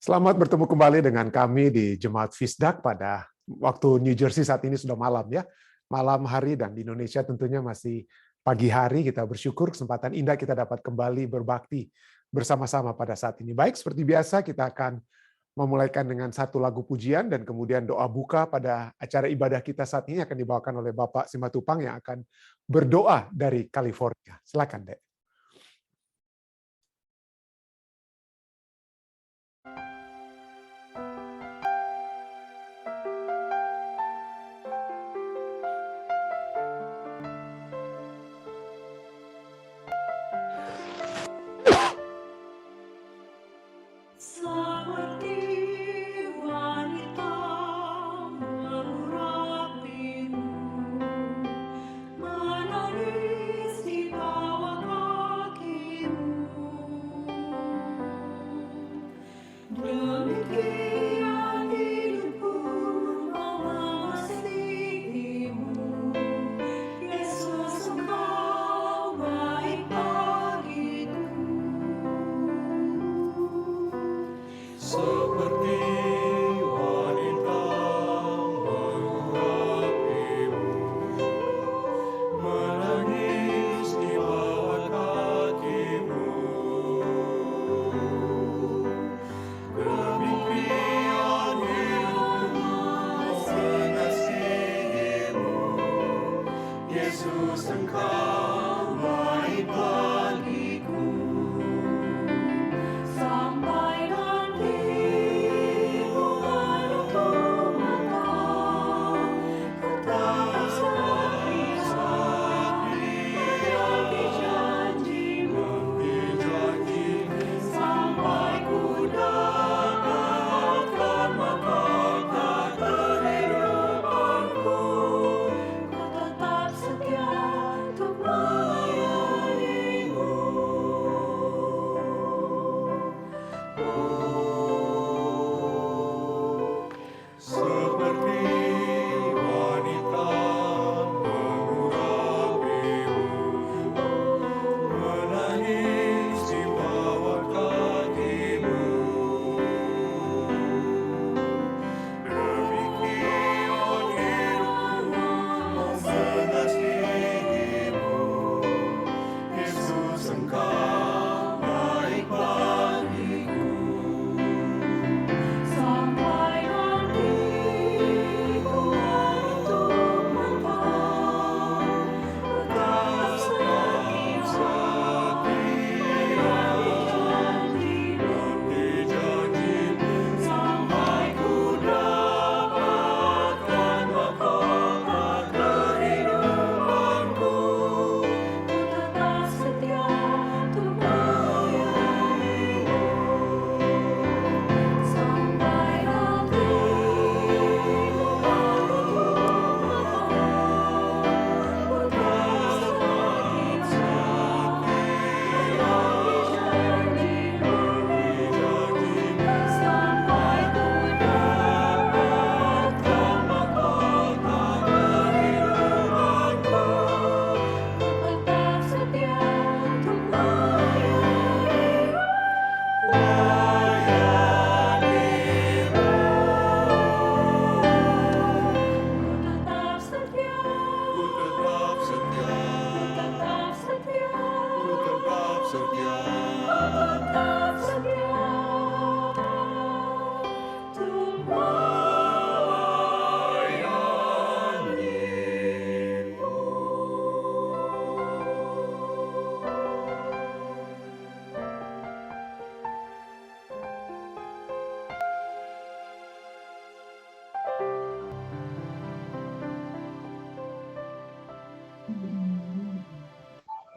Selamat bertemu kembali dengan kami di Jemaat Fisdak pada waktu New Jersey saat ini sudah malam ya. Malam hari dan di Indonesia tentunya masih pagi hari. Kita bersyukur kesempatan indah kita dapat kembali berbakti bersama-sama pada saat ini. Baik, seperti biasa kita akan memulaikan dengan satu lagu pujian dan kemudian doa buka pada acara ibadah kita saat ini akan dibawakan oleh Bapak Simatupang yang akan berdoa dari California. Silakan, Dek.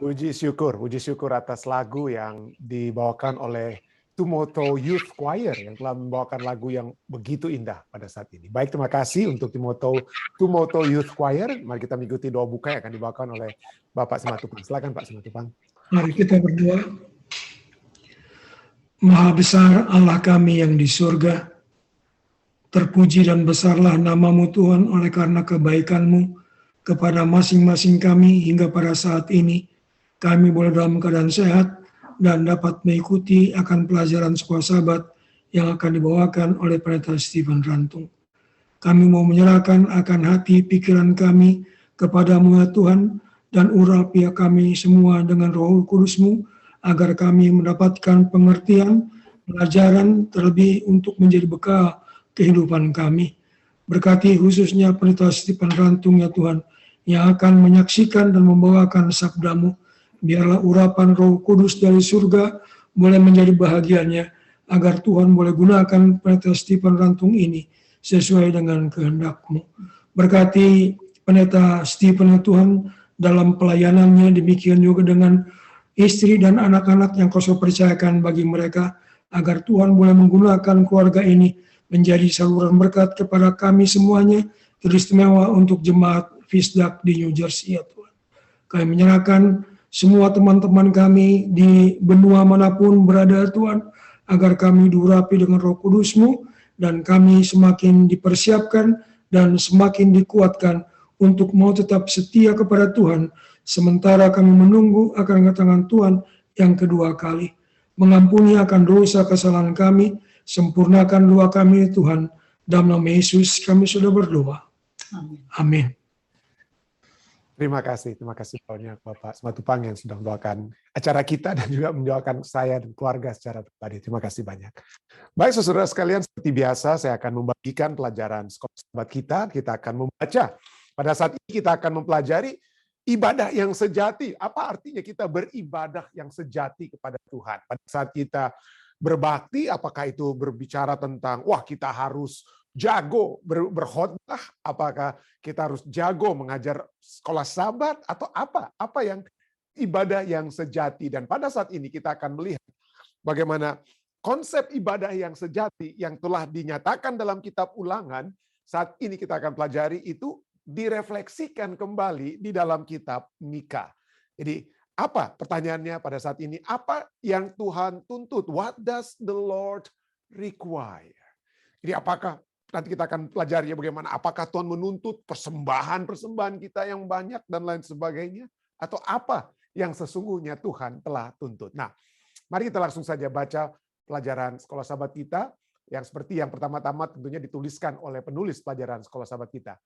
Puji syukur atas lagu yang dibawakan oleh Tumoto Youth Choir yang telah membawakan lagu yang begitu indah pada saat ini. Baik, terima kasih untuk Tumoto Youth Choir. Mari kita mengikuti doa buka yang akan dibawakan oleh Bapak Simatupang. Silakan Pak Simatupang. Mari kita berdoa. Maha besar Allah kami yang di surga, terpuji dan besarlah nama-Mu Tuhan oleh karena kebaikan-Mu kepada masing-masing kami hingga pada saat ini. Kami boleh dalam keadaan sehat dan dapat mengikuti akan pelajaran sekolah Sabat yang akan dibawakan oleh Pendeta Stephen Rantung. Kami mau menyerahkan akan hati pikiran kami kepadamu ya Tuhan, dan urapi kami semua dengan Roh Kudus-Mu, agar kami mendapatkan pengertian, pelajaran terlebih untuk menjadi bekal kehidupan kami. Berkati khususnya Pendeta Stephen Rantung ya Tuhan, yang akan menyaksikan dan membawakan sabda-Mu. Biarlah urapan Roh Kudus dari surga boleh menjadi bahagiannya, agar Tuhan boleh gunakan Pendeta Stephen Rantung ini sesuai dengan kehendak-Mu. Berkati Pendeta Stephen ya Tuhan dalam pelayanannya, demikian juga dengan istri dan anak-anak yang Kau percayakan bagi mereka, agar Tuhan boleh menggunakan keluarga ini menjadi saluran berkat kepada kami semuanya, teristimewa untuk jemaat Fisdak di New Jersey ya Tuhan. Kami menyerahkan semua teman-teman kami di benua manapun berada Tuhan, agar kami diurapi dengan Roh Kudus-Mu, dan kami semakin dipersiapkan dan semakin dikuatkan untuk mau tetap setia kepada Tuhan, sementara kami menunggu akan kedatangan Tuhan yang kedua kali. Mengampuni akan dosa kesalahan kami, sempurnakan doa kami Tuhan. Dalam nama Yesus kami sudah berdoa. Amin. Terima kasih banyak Bapak Simatupang yang sudah mendoakan acara kita dan juga mendoakan saya dan keluarga secara pribadi. Terima kasih banyak. Baik saudara sekalian, seperti biasa saya akan membagikan pelajaran sekolah sahabat kita. Kita akan membaca. Pada saat ini kita akan mempelajari ibadah yang sejati. Apa artinya kita beribadah yang sejati kepada Tuhan? Pada saat kita berbakti, apakah itu berbicara tentang wah kita harus jago berkhotbah, apakah kita harus jago mengajar sekolah sahabat, atau apa yang ibadah yang sejati? Dan pada saat ini kita akan melihat bagaimana konsep ibadah yang sejati yang telah dinyatakan dalam kitab Ulangan, saat ini kita akan pelajari itu direfleksikan kembali di dalam kitab Mika. Jadi apa pertanyaannya pada saat ini? Apa yang Tuhan tuntut? What does the Lord require? Jadi apakah nanti kita akan pelajari bagaimana apakah Tuhan menuntut persembahan kita yang banyak dan lain sebagainya, atau apa yang sesungguhnya Tuhan telah tuntut. Nah, mari kita langsung saja baca pelajaran sekolah sahabat kita yang seperti yang pertama-tama tentunya dituliskan oleh penulis pelajaran sekolah sahabat kita.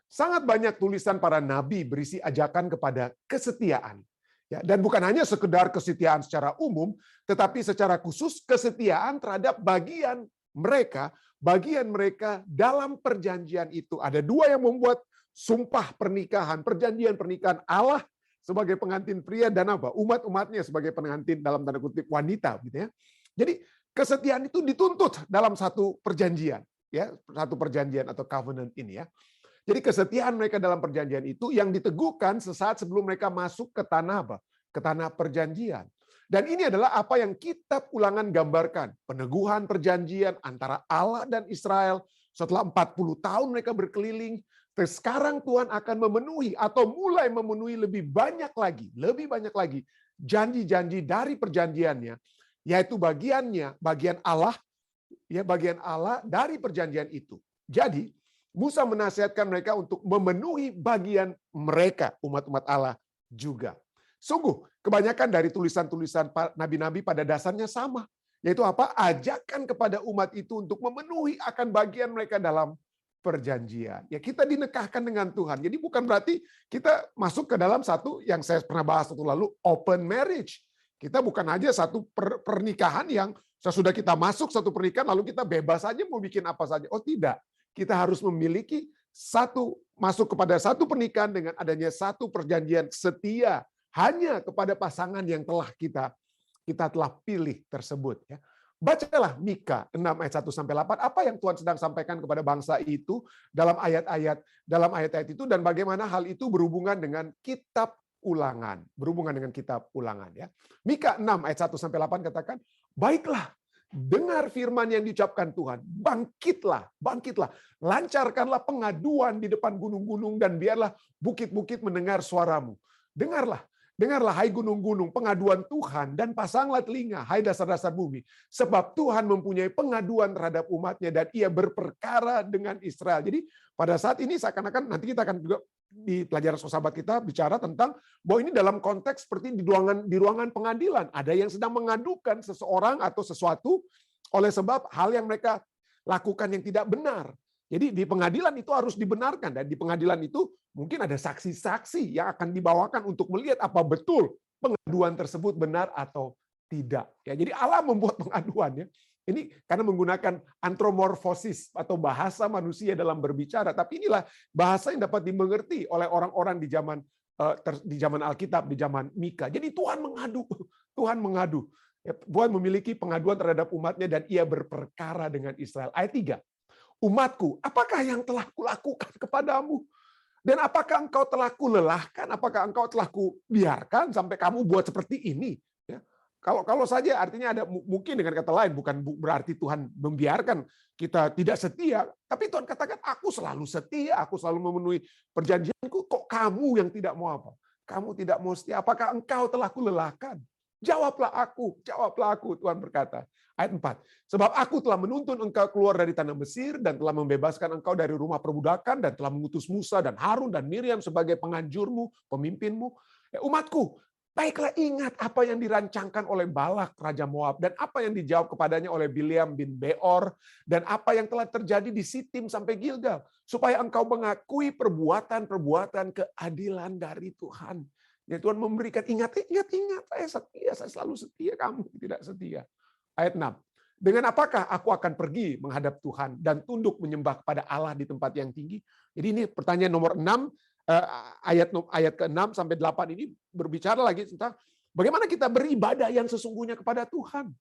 Sangat banyak tulisan para nabi berisi ajakan kepada kesetiaan. Ya, dan bukan hanya sekedar kesetiaan secara umum, tetapi secara khusus kesetiaan terhadap bagian mereka dalam perjanjian itu. Ada dua yang membuat sumpah pernikahan, perjanjian pernikahan, Allah sebagai pengantin pria dan umat-umatnya sebagai pengantin dalam tanda kutip wanita, gitu ya. Jadi kesetiaan itu dituntut dalam satu perjanjian, ya, satu perjanjian atau covenant ini ya. Jadi kesetiaan mereka dalam perjanjian itu yang diteguhkan sesaat sebelum mereka masuk ke tanah Ke tanah perjanjian. Dan ini adalah apa yang kitab Ulangan gambarkan. Peneguhan perjanjian antara Allah dan Israel setelah 40 tahun mereka berkeliling. Sekarang Tuhan akan memenuhi atau mulai memenuhi lebih banyak lagi janji-janji dari perjanjiannya, yaitu bagian Allah dari perjanjian itu. Jadi Musa menasihatkan mereka untuk memenuhi bagian mereka, umat-umat Allah juga. Sungguh, kebanyakan dari tulisan-tulisan nabi-nabi pada dasarnya sama. Yaitu apa? Ajakan kepada umat itu untuk memenuhi akan bagian mereka dalam perjanjian. Ya, kita dinekahkan dengan Tuhan. Jadi bukan berarti kita masuk ke dalam satu yang saya pernah bahas waktu lalu, open marriage. Kita bukan aja satu pernikahan yang sesudah kita masuk satu pernikahan lalu kita bebas saja mau bikin apa saja. Oh tidak. Kita harus memiliki masuk kepada satu pernikahan dengan adanya satu perjanjian setia hanya kepada pasangan yang telah kita telah pilih tersebut. Ya. Bacalah Mika 6 ayat 1-8, apa yang Tuhan sedang sampaikan kepada bangsa itu dalam ayat-ayat itu, dan bagaimana hal itu berhubungan dengan kitab Ulangan. Ya. Mika 6 ayat 1-8 katakan, baiklah, dengar firman yang diucapkan Tuhan, bangkitlah, lancarkanlah pengaduan di depan gunung-gunung dan biarlah bukit-bukit mendengar suaramu. Dengarlah hai gunung-gunung pengaduan Tuhan dan pasanglah telinga hai dasar-dasar bumi. Sebab Tuhan mempunyai pengaduan terhadap umatnya dan ia berperkara dengan Israel. Jadi pada saat ini seakan-akan nanti kita akan juga di pelajaran sahabat kita bicara tentang bahwa ini dalam konteks seperti di ruangan pengadilan. Ada yang sedang mengadukan seseorang atau sesuatu oleh sebab hal yang mereka lakukan yang tidak benar. Jadi di pengadilan itu harus dibenarkan, dan di pengadilan itu mungkin ada saksi-saksi yang akan dibawakan untuk melihat apa betul pengaduan tersebut benar atau tidak. Ya, jadi Allah membuat pengaduan ya. Ini karena menggunakan antromorfosis atau bahasa manusia dalam berbicara, tapi inilah bahasa yang dapat dimengerti oleh orang-orang di zaman Alkitab, di zaman Mika. Jadi Tuhan mengadu, Tuhan mengadu. Ya, Tuhan memiliki pengaduan terhadap umatnya dan ia berperkara dengan Israel. Ayat 3. Umatku, apakah yang telah kulakukan kepadamu? Dan apakah engkau telah kulelahkan? Apakah engkau telah kubiarkan sampai kamu buat seperti ini? Ya. Kalau saja artinya ada mungkin dengan kata lain, bukan berarti Tuhan membiarkan kita tidak setia, tapi Tuhan katakan aku selalu setia, aku selalu memenuhi perjanjianku. Kok kamu yang tidak mau apa? Kamu tidak mau setia. Apakah engkau telah kulelahkan? Jawablah aku, Tuhan berkata. Ayat 4. Sebab aku telah menuntun engkau keluar dari tanah Mesir dan telah membebaskan engkau dari rumah perbudakan dan telah mengutus Musa dan Harun dan Miriam sebagai penganjurmu, pemimpinmu. Ya, umatku, baiklah ingat apa yang dirancangkan oleh Balak, Raja Moab, dan apa yang dijawab kepadanya oleh Bileam bin Beor, dan apa yang telah terjadi di Sitim sampai Gilgal, supaya engkau mengakui perbuatan-perbuatan keadilan dari Tuhan. Ya, Tuhan memberikan ingat, saya setia, saya selalu setia, kamu tidak setia. Ayat 6. Dengan apakah aku akan pergi menghadap Tuhan dan tunduk menyembah kepada Allah di tempat yang tinggi? Jadi ini pertanyaan nomor 6, ayat ke-6 sampai 8 ini berbicara lagi tentang bagaimana kita beribadah yang sesungguhnya kepada Tuhan.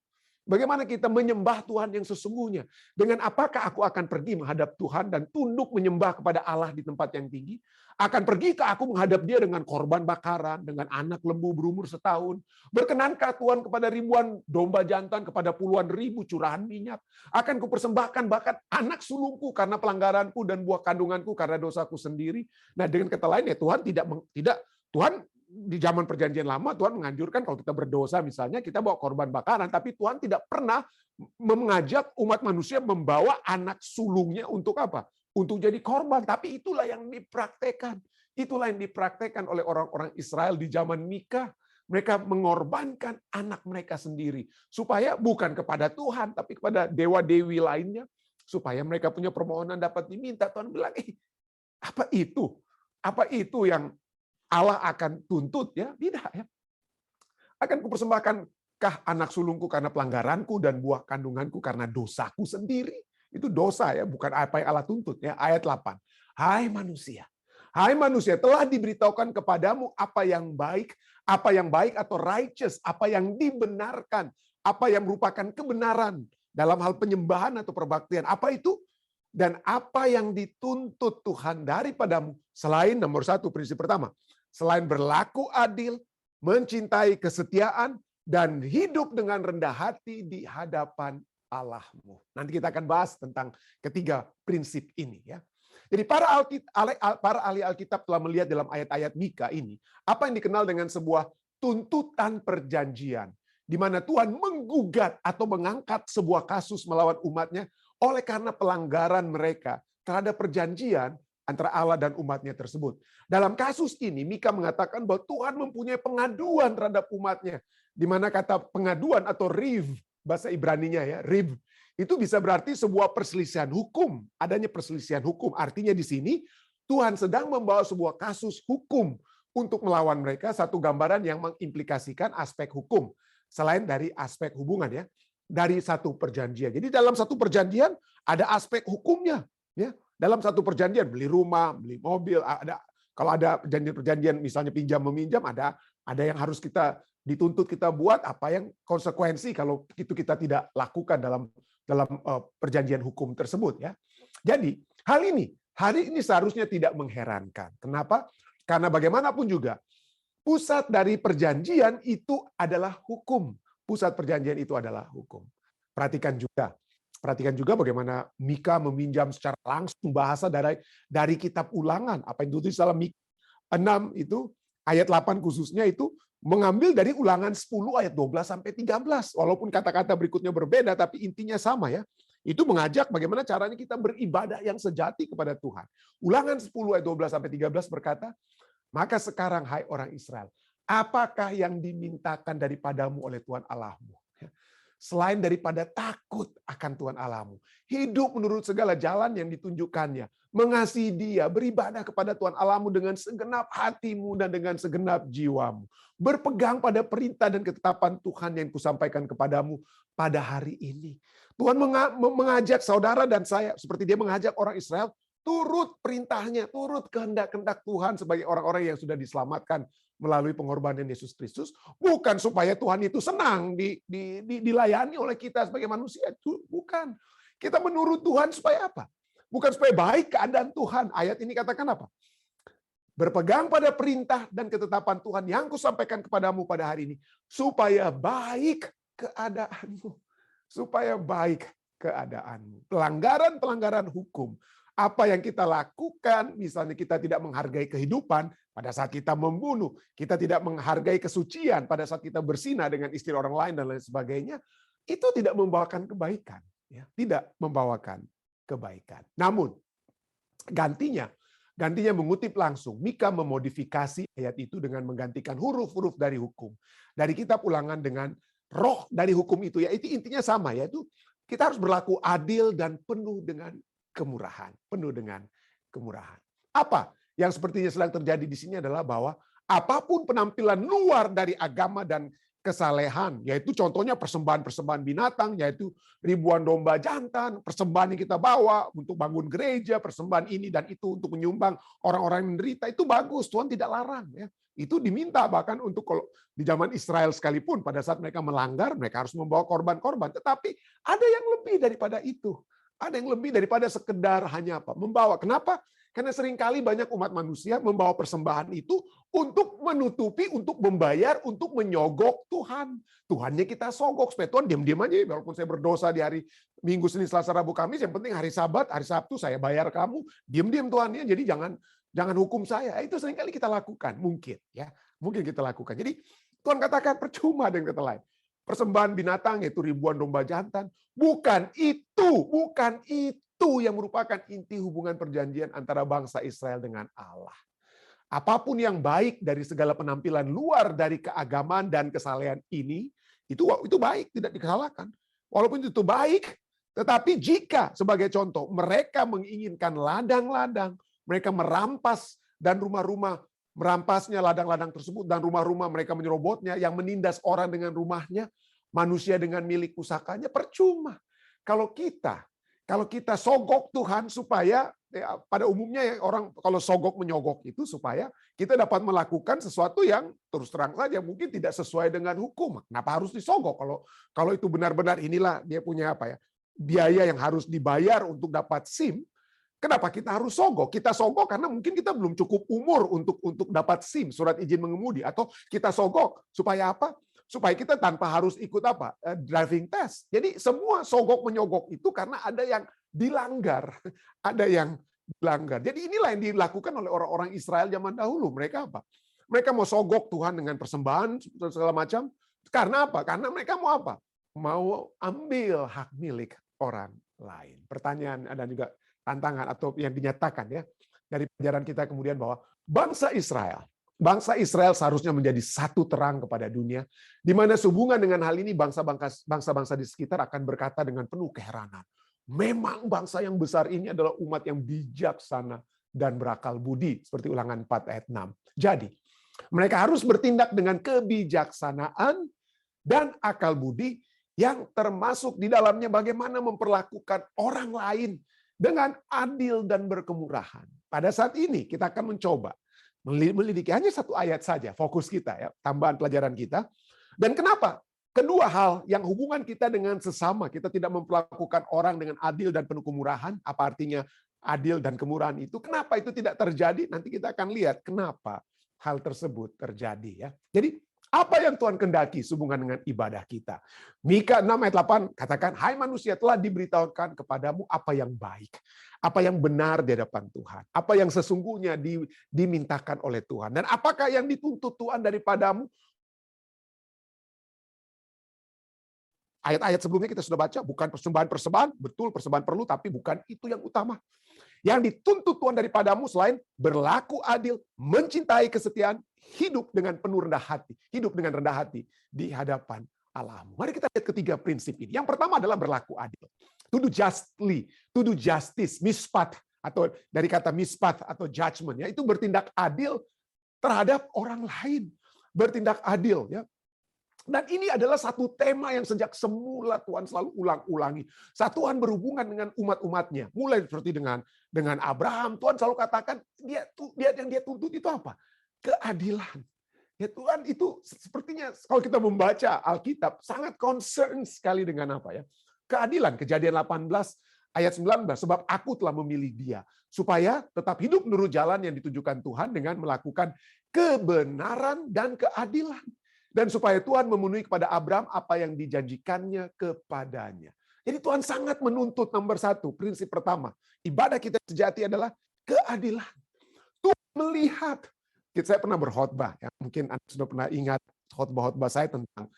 Bagaimana kita menyembah Tuhan yang sesungguhnya? Dengan apakah aku akan pergi menghadap Tuhan dan tunduk menyembah kepada Allah di tempat yang tinggi? Akan pergikah aku menghadap Dia dengan korban bakaran, dengan anak lembu berumur setahun? Berkenankah Tuhan kepada ribuan domba jantan, kepada puluhan ribu curahan minyak? Akan kupersembahkan bahkan anak sulungku karena pelanggaranku dan buah kandunganku karena dosaku sendiri? Nah, dengan kata lain ya Tuhan Tuhan di zaman perjanjian lama Tuhan menganjurkan kalau kita berdosa misalnya kita bawa korban bakaran, tapi Tuhan tidak pernah mengajak umat manusia membawa anak sulungnya untuk apa? Untuk jadi korban, tapi itulah yang dipraktekkan. Itulah yang dipraktekkan oleh orang-orang Israel di zaman Mika. Mereka mengorbankan anak mereka sendiri supaya bukan kepada Tuhan tapi kepada dewa-dewi lainnya, supaya mereka punya permohonan dapat diminta. Tuhan bilang, apa itu? Apa itu yang Allah akan tuntut ya? Tidak ya. Akan kupersembahkankah anak sulungku karena pelanggaranku dan buah kandunganku karena dosaku sendiri? Itu dosa ya, bukan apa yang Allah tuntut ya. Ayat 8. Hai manusia, telah diberitahukan kepadamu apa yang baik atau righteous, apa yang dibenarkan, apa yang merupakan kebenaran dalam hal penyembahan atau perbaktian. Apa itu? Dan apa yang dituntut Tuhan daripadamu selain nomor 1 prinsip pertama. Selain berlaku adil, mencintai kesetiaan, dan hidup dengan rendah hati di hadapan Allahmu. Nanti kita akan bahas tentang ketiga prinsip ini. Ya. Jadi para ahli Alkitab telah melihat dalam ayat-ayat Mika ini, apa yang dikenal dengan sebuah tuntutan perjanjian, di mana Tuhan menggugat atau mengangkat sebuah kasus melawan umatnya oleh karena pelanggaran mereka terhadap perjanjian antara Allah dan umatnya tersebut. Dalam kasus ini, Mika mengatakan bahwa Tuhan mempunyai pengaduan terhadap umatnya. Di mana kata pengaduan atau riv, bahasa Ibraninya ya, riv, itu bisa berarti sebuah perselisihan hukum. Adanya perselisihan hukum. Artinya di sini, Tuhan sedang membawa sebuah kasus hukum untuk melawan mereka, satu gambaran yang mengimplikasikan aspek hukum. Selain dari aspek hubungan ya, dari satu perjanjian. Jadi dalam satu perjanjian, ada aspek hukumnya. Ya. Dalam satu perjanjian beli rumah, beli mobil, kalau ada perjanjian misalnya pinjam meminjam, ada yang harus kita dituntut kita buat, apa yang konsekuensi kalau itu kita tidak lakukan dalam perjanjian hukum tersebut ya. Jadi hari ini seharusnya tidak mengherankan. Kenapa? Karena bagaimanapun juga pusat dari perjanjian itu adalah hukum. Pusat perjanjian itu adalah hukum. Perhatikan juga bagaimana Mika meminjam secara langsung bahasa dari kitab Ulangan. Apa yang ditulis dalam Mika 6 itu, ayat 8 khususnya itu mengambil dari Ulangan 10 ayat 12 sampai 13. Walaupun kata-kata berikutnya berbeda, tapi intinya sama ya. Itu mengajak bagaimana caranya kita beribadah yang sejati kepada Tuhan. Ulangan 10 ayat 12 sampai 13 berkata, maka sekarang hai orang Israel, apakah yang dimintakan daripadamu oleh Tuhan Allahmu? selain daripada takut akan Tuhan Allahmu. Hidup menurut segala jalan yang ditunjukkannya. Mengasihi Dia, beribadah kepada Tuhan Allahmu dengan segenap hatimu dan dengan segenap jiwamu. Berpegang pada perintah dan ketetapan Tuhan yang kusampaikan kepadamu pada hari ini. Tuhan mengajak saudara dan saya, seperti Dia mengajak orang Israel, turut perintahnya, turut kehendak-kehendak Tuhan sebagai orang-orang yang sudah diselamatkan melalui pengorbanan Yesus Kristus, bukan supaya Tuhan itu senang dilayani oleh kita sebagai manusia. Bukan. Kita menurut Tuhan supaya apa? Bukan supaya baik keadaan Tuhan. Ayat ini katakan apa? Berpegang pada perintah dan ketetapan Tuhan yang kusampaikan kepadamu pada hari ini, supaya baik keadaanmu. Supaya baik keadaanmu. Pelanggaran-pelanggaran hukum. Apa yang kita lakukan, misalnya kita tidak menghargai kehidupan pada saat kita membunuh, kita tidak menghargai kesucian pada saat kita bersinah dengan istri orang lain dan lain sebagainya, itu tidak membawakan kebaikan, ya, tidak membawakan kebaikan. Namun gantinya mengutip langsung, Mika memodifikasi ayat itu dengan menggantikan huruf-huruf dari hukum. Dari kitab Ulangan dengan roh dari hukum itu, ya itu intinya sama, yaitu kita harus berlaku adil dan penuh dengan kemurahan, penuh dengan kemurahan. Apa yang sepertinya sedang terjadi di sini adalah bahwa apapun penampilan luar dari agama dan kesalehan, yaitu contohnya persembahan-persembahan binatang, yaitu ribuan domba jantan, persembahan yang kita bawa untuk bangun gereja, persembahan ini dan itu untuk menyumbang orang-orang yang menderita, itu bagus, Tuhan tidak larang. Ya. Itu diminta bahkan untuk kalau di zaman Israel sekalipun, pada saat mereka melanggar, mereka harus membawa korban-korban. Tetapi ada yang lebih daripada itu. Ada yang lebih daripada sekedar hanya apa? Membawa. Kenapa? Karena seringkali banyak umat manusia membawa persembahan itu untuk menutupi, untuk membayar, untuk menyogok Tuhan. Tuhannya kita sogok supaya Tuhan diam-diam aja. Walaupun saya berdosa di hari Minggu, Senin, Selasa, Rabu, Kamis, yang penting hari Sabat, hari Sabtu saya bayar kamu. Diam-diam Tuhannya. Jadi jangan hukum saya. Itu seringkali kita lakukan. Mungkin ya, mungkin kita lakukan. Jadi Tuhan katakan percuma dengan kata lain. Persembahan binatang yaitu ribuan domba jantan, bukan itu yang merupakan inti hubungan perjanjian antara bangsa Israel dengan Allah. Apapun yang baik dari segala penampilan luar dari keagamaan dan kesalehan ini, itu baik, tidak disalahkan. Walaupun itu baik, tetapi jika sebagai contoh mereka menginginkan ladang-ladang, mereka merampas dan rumah-rumah, merampasnya ladang-ladang tersebut dan rumah-rumah mereka menyerobotnya, yang menindas orang dengan rumahnya, manusia dengan milik pusakanya, percuma. Kalau kita sogok Tuhan supaya pada umumnya orang kalau sogok menyogok itu supaya kita dapat melakukan sesuatu yang terus terang saja mungkin tidak sesuai dengan hukum. Kenapa harus disogok? Kalau itu benar-benar inilah dia punya apa ya, biaya yang harus dibayar untuk dapat SIM. Kenapa kita harus sogok? Kita sogok karena mungkin kita belum cukup umur untuk dapat SIM, surat izin mengemudi, atau kita sogok supaya apa? Supaya kita tanpa harus ikut apa? Driving test. Jadi semua sogok menyogok itu karena ada yang dilanggar, ada yang dilanggar. Jadi inilah yang dilakukan oleh orang-orang Israel zaman dahulu. Mereka apa? Mereka mau sogok Tuhan dengan persembahan segala macam. Karena apa? Karena mereka mau apa? Mau ambil hak milik orang lain. Pertanyaan ada juga tantangan atau yang dinyatakan ya dari pelajaran kita kemudian bahwa bangsa Israel seharusnya menjadi satu terang kepada dunia, di mana sehubungan dengan hal ini bangsa-bangsa di sekitar akan berkata dengan penuh keheranan, memang bangsa yang besar ini adalah umat yang bijaksana dan berakal budi, seperti Ulangan 4 ayat 6. Jadi mereka harus bertindak dengan kebijaksanaan dan akal budi yang termasuk di dalamnya bagaimana memperlakukan orang lain dengan adil dan berkemurahan. Pada saat ini kita akan mencoba melidiki hanya satu ayat saja, fokus kita ya, tambahan pelajaran kita. Dan kenapa? Kedua hal yang hubungan kita dengan sesama, kita tidak memperlakukan orang dengan adil dan penuh kemurahan. Apa artinya adil dan kemurahan itu? Kenapa itu tidak terjadi? Nanti kita akan lihat kenapa hal tersebut terjadi ya. Jadi apa yang Tuhan kendaki sehubungan dengan ibadah kita? Mika 6 ayat 8 katakan, hai manusia, telah diberitahukan kepadamu apa yang baik, apa yang benar di hadapan Tuhan, apa yang sesungguhnya dimintakan oleh Tuhan, dan apakah yang dituntut Tuhan daripadamu. Ayat-ayat sebelumnya kita sudah baca, bukan persembahan-persembahan, betul persembahan perlu, tapi bukan itu yang utama. Yang dituntut Tuhan daripadamu selain berlaku adil, mencintai kesetiaan, hidup dengan penuh rendah hati, hidup dengan rendah hati di hadapan Allahmu. Mari kita lihat ketiga prinsip ini. Yang pertama adalah berlaku adil. To do justly, to do justice, mispat, atau dari kata mispat atau judgment, ya, itu bertindak adil terhadap orang lain. Bertindak adil, ya. Dan ini adalah satu tema yang sejak semula Tuhan selalu ulang-ulangi. Saat Tuhan berhubungan dengan umat-umatnya, mulai seperti dengan Abraham, Tuhan selalu katakan yang dia tuntut itu apa? Keadilan. Ya Tuhan itu sepertinya kalau kita membaca Alkitab sangat concern sekali dengan apa ya? Keadilan. Kejadian 18 ayat 19, sebab aku telah memilih dia supaya tetap hidup menurut jalan yang ditujukan Tuhan dengan melakukan kebenaran dan keadilan. Dan supaya Tuhan memenuhi kepada Abraham apa yang dijanjikannya kepadanya. Jadi Tuhan sangat menuntut nomor satu, prinsip pertama. Ibadah kita sejati adalah keadilan. Tuhan melihat. Saya pernah berkhotbah, ya. Mungkin Anda sudah pernah ingat khotbah-khotbah saya tentang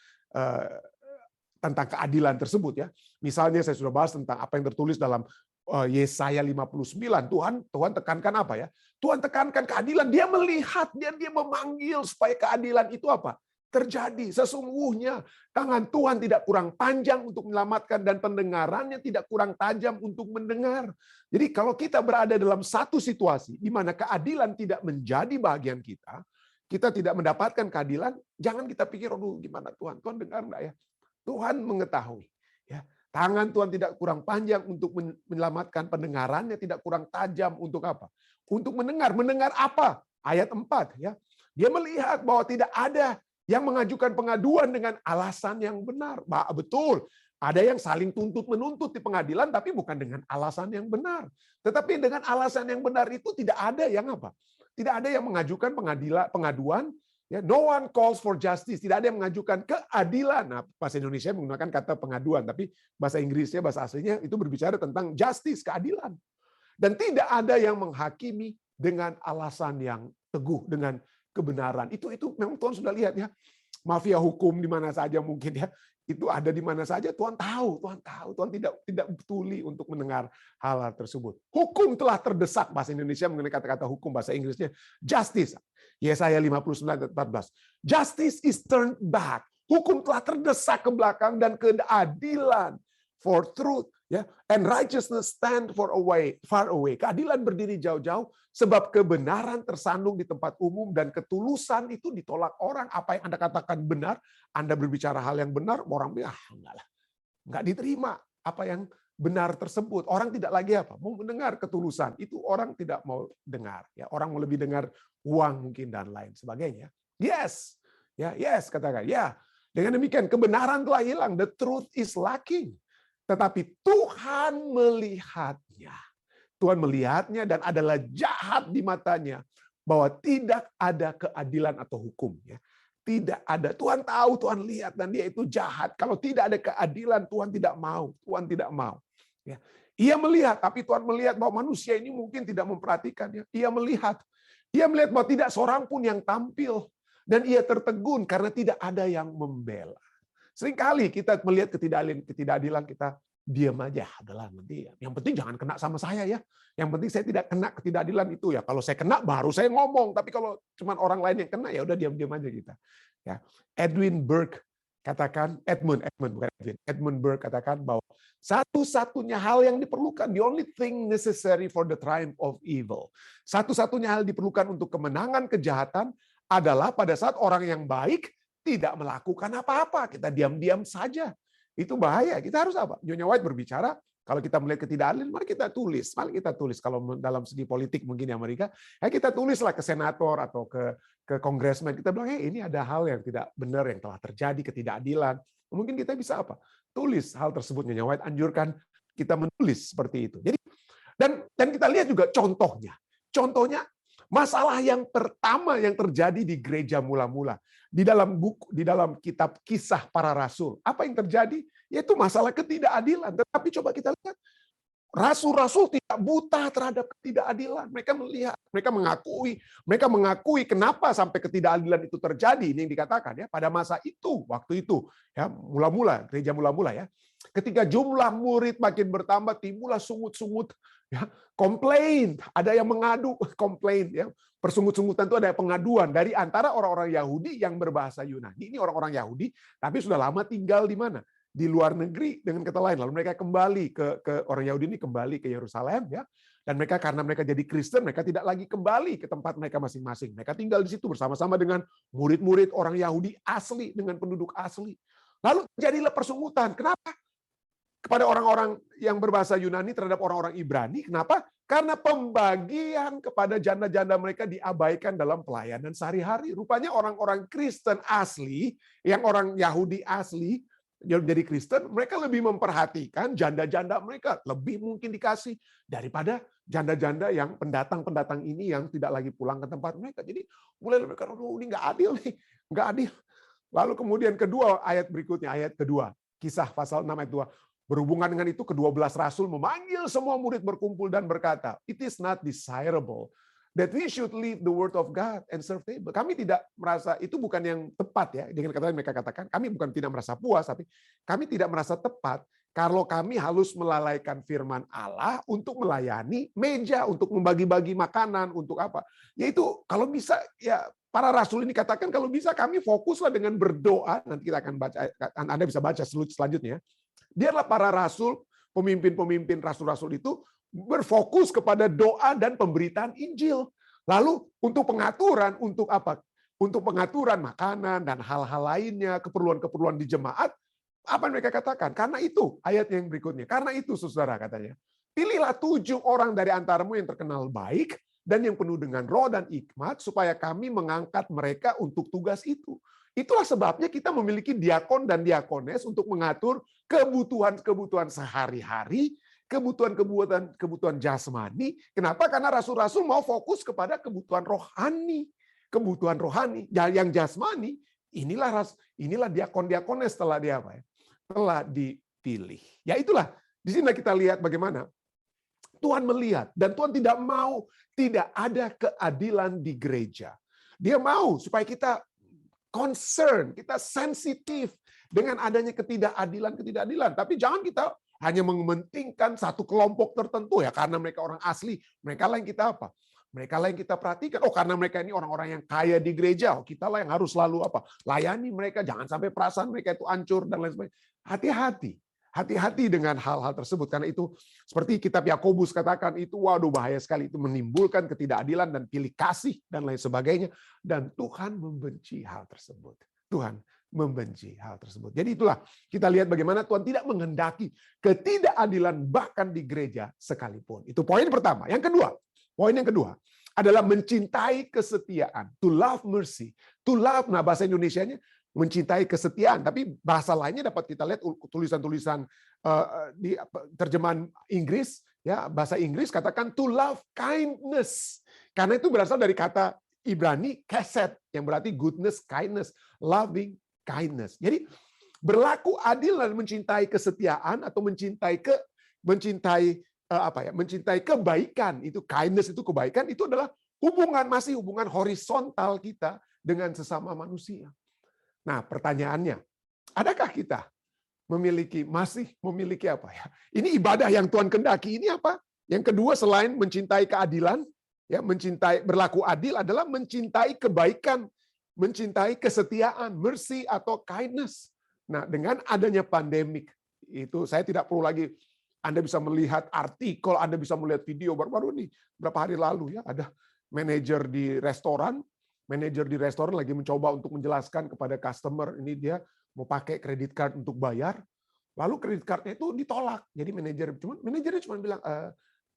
keadilan tersebut, ya. Misalnya saya sudah bahas tentang apa yang tertulis dalam Yesaya 59. Tuhan tekankan apa ya? Tuhan tekankan keadilan. Dia melihat, dia memanggil supaya keadilan itu apa? Terjadi. Sesungguhnya tangan Tuhan tidak kurang panjang untuk menyelamatkan dan pendengarannya tidak kurang tajam untuk mendengar. Jadi kalau kita berada dalam satu situasi di mana keadilan tidak menjadi bagian kita tidak mendapatkan keadilan, jangan kita pikir, aduh gimana Tuhan dengar enggak ya? Tuhan mengetahui. Ya, tangan Tuhan tidak kurang panjang untuk menyelamatkan, pendengarannya tidak kurang tajam untuk apa? Untuk mendengar. Mendengar apa? Ayat 4 ya. Dia melihat bahwa tidak ada yang mengajukan pengaduan dengan alasan yang benar. Betul, ada yang saling tuntut-menuntut di pengadilan, tapi bukan dengan alasan yang benar. Tetapi dengan alasan yang benar itu tidak ada yang apa? Tidak ada yang mengajukan pengaduan. Ya, no one calls for justice. Tidak ada yang mengajukan keadilan. Nah, bahasa Indonesia menggunakan kata pengaduan, tapi bahasa Inggrisnya, bahasa aslinya itu berbicara tentang justice, keadilan. Dan tidak ada yang menghakimi dengan alasan yang teguh, dengan kebenaran. Itu memang Tuhan sudah lihat ya. Mafia hukum di mana saja mungkin ya. Itu ada di mana saja Tuhan tahu. Tuhan tidak betuli untuk mendengar hal-hal tersebut. Hukum telah terdesak, bahasa Indonesia mengenai kata-kata hukum, bahasa Inggrisnya justice. Yesaya 59:14. Justice is turned back. Hukum telah terdesak ke belakang dan keadilan for truth ya and righteousness stand far away. Keadilan berdiri jauh-jauh sebab kebenaran tersandung di tempat umum dan ketulusan itu ditolak orang. Apa yang Anda katakan benar, Anda berbicara hal yang benar, orang bilang enggak lah. Enggak diterima apa yang benar tersebut. Orang tidak lagi apa? Mau mendengar ketulusan. Itu orang tidak mau dengar ya. Orang mau lebih dengar uang mungkin dan lain sebagainya. Yes. Ya, yes katakan. Ya. Dengan demikian kebenaran telah hilang, the truth is lacking. Tetapi Tuhan melihatnya. Tuhan melihatnya dan adalah jahat di matanya bahwa tidak ada keadilan atau hukum. Tidak ada. Tuhan tahu, Tuhan lihat dan dia itu jahat. Kalau tidak ada keadilan, Tuhan tidak mau. Tuhan tidak mau. Ia melihat, tapi Tuhan melihat bahwa manusia ini mungkin tidak memperhatikannya. Ia melihat bahwa tidak seorang pun yang tampil dan ia tertegun karena tidak ada yang membela. Seringkali kita melihat ketidakadilan kita diam aja, adalah nanti. Yang penting jangan kena sama saya ya. Yang penting saya tidak kena ketidakadilan itu ya. Kalau saya kena baru saya ngomong. Tapi kalau cuma orang lain yang kena ya udah diam-diam aja kita. Ya. Edmund Burke katakan bahwa satu-satunya hal yang diperlukan, the only thing necessary for the triumph of evil. Satu-satunya hal diperlukan untuk kemenangan kejahatan adalah pada saat orang yang baik tidak melakukan apa-apa, kita diam-diam saja. Itu bahaya. Kita harus apa? Nyonya White berbicara, kalau kita melihat ketidakadilan, mari kita tulis. Kalau dalam segi politik mungkin di Amerika, ya kita tulislah ke senator atau ke congressman. Kita bilang, ini ada hal yang tidak benar yang telah terjadi, ketidakadilan. Mungkin kita bisa apa? Tulis hal tersebut. Nyonya White anjurkan kita menulis seperti itu. Jadi dan kita lihat juga contohnya. Contohnya masalah yang pertama yang terjadi di gereja mula-mula. Di dalam kitab Kisah Para Rasul. Apa yang terjadi? Yaitu masalah ketidakadilan. Tetapi coba kita lihat. Rasul-rasul tidak buta terhadap ketidakadilan. Mereka melihat, mereka mengakui kenapa sampai ketidakadilan itu terjadi. Ini yang dikatakan ya pada masa itu, waktu itu ya mula-mula, gereja mula-mula ya. Ketika jumlah murid makin bertambah, timbullah sungut-sungut, ya, komplain. Ada yang mengadu, komplain, ya. Persungut-sungutan itu ada pengaduan dari antara orang-orang Yahudi yang berbahasa Yunani. Ini orang-orang Yahudi, tapi sudah lama tinggal di mana? Di luar negeri dengan kata lain. Lalu mereka kembali ke orang Yahudi ini kembali ke Yerusalem, ya. Dan mereka karena mereka jadi Kristen, mereka tidak lagi kembali ke tempat mereka masing-masing. Mereka tinggal di situ bersama-sama dengan murid-murid orang Yahudi asli, dengan penduduk asli. Lalu jadilah persungutan. Kenapa? Kepada orang-orang yang berbahasa Yunani terhadap orang-orang Ibrani. Kenapa? Karena pembagian kepada janda-janda mereka diabaikan dalam pelayanan sehari-hari. Rupanya orang-orang Kristen asli, yang orang Yahudi asli, yang jadi Kristen, mereka lebih memperhatikan janda-janda mereka. Lebih mungkin dikasih daripada janda-janda yang pendatang-pendatang ini yang tidak lagi pulang ke tempat mereka. Jadi mulai mereka, ini nggak adil nih, nggak adil. Lalu kemudian kedua, ayat berikutnya, ayat kedua. Kisah pasal 6 ayat 2. Berhubungan dengan itu, ke-12 rasul memanggil semua murid berkumpul dan berkata, "It is not desirable that we should leave the word of God and serve table." Kami tidak merasa, itu bukan yang tepat ya. Dengan kata lain mereka katakan, kami bukan tidak merasa puas, tapi kami tidak merasa tepat kalau kami harus melalaikan firman Allah untuk melayani meja, untuk membagi-bagi makanan, untuk apa. Yaitu kalau bisa, ya para rasul ini katakan kalau bisa kami fokuslah dengan berdoa. Nanti kita akan baca, Anda bisa baca selanjutnya. Biarlah para rasul, pemimpin-pemimpin rasul-rasul itu berfokus kepada doa dan pemberitaan Injil. Lalu untuk pengaturan, untuk apa? Untuk pengaturan makanan dan hal-hal lainnya, keperluan-keperluan di jemaat, apa yang mereka katakan? Karena itu, ayat yang berikutnya. Karena itu, saudara, katanya, pilihlah 7 orang dari antaramu yang terkenal baik dan yang penuh dengan roh dan hikmat, supaya kami mengangkat mereka untuk tugas itu. Itulah sebabnya kita memiliki diakon dan diakones untuk mengatur kebutuhan-kebutuhan sehari-hari, kebutuhan jasmani. Kenapa? Karena rasul-rasul mau fokus kepada kebutuhan rohani. Kebutuhan rohani. Yang jasmani, inilah diakon-diakones telah dipilih. Ya itulah, di sini kita lihat bagaimana Tuhan melihat. Dan Tuhan tidak mau tidak ada keadilan di gereja. Dia mau supaya kita concern, kita sensitif dengan adanya ketidakadilan. Tapi jangan kita hanya mementingkan satu kelompok tertentu ya, karena mereka orang asli, mereka lah yang kita apa? Mereka lah yang kita perhatikan. Oh, karena mereka ini orang-orang yang kaya di gereja, oh, kita lah yang harus selalu apa? Layani mereka, jangan sampai perasaan mereka itu hancur dan lain sebagainya. Hati-hati. Hati-hati dengan hal-hal tersebut, karena itu seperti kitab Yakobus katakan, itu waduh bahaya sekali, itu menimbulkan ketidakadilan dan pilih kasih dan lain sebagainya, dan Tuhan membenci hal tersebut. Tuhan membenci hal tersebut. Jadi itulah kita lihat bagaimana Tuhan tidak menghendaki ketidakadilan bahkan di gereja sekalipun. Itu poin pertama. Poin yang kedua adalah mencintai kesetiaan, to love mercy, to love. Nah, bahasa Indonesianya mencintai kesetiaan, tapi bahasa lainnya dapat kita lihat tulisan-tulisan di terjemahan Inggris, ya bahasa Inggris katakan to love kindness, karena itu berasal dari kata Ibrani keset yang berarti goodness, kindness, loving kindness. Jadi berlaku adil dan mencintai kesetiaan atau mencintai kebaikan, itu kindness, itu kebaikan, itu adalah hubungan horizontal kita dengan sesama manusia. Nah, pertanyaannya, adakah kita masih memiliki apa ya? Ini ibadah yang Tuhan kehendaki. Ini apa? Yang kedua, selain mencintai keadilan, ya, berlaku adil adalah mencintai kebaikan, mencintai kesetiaan, mercy atau kindness. Nah, dengan adanya pandemik itu, saya tidak perlu lagi, Anda bisa melihat artikel, Anda bisa melihat video baru-baru ini, beberapa hari lalu ya, ada manajer di restoran lagi mencoba untuk menjelaskan kepada customer, ini dia mau pakai kredit card untuk bayar, lalu kredit cardnya itu ditolak. Jadi manajernya cuma bilang,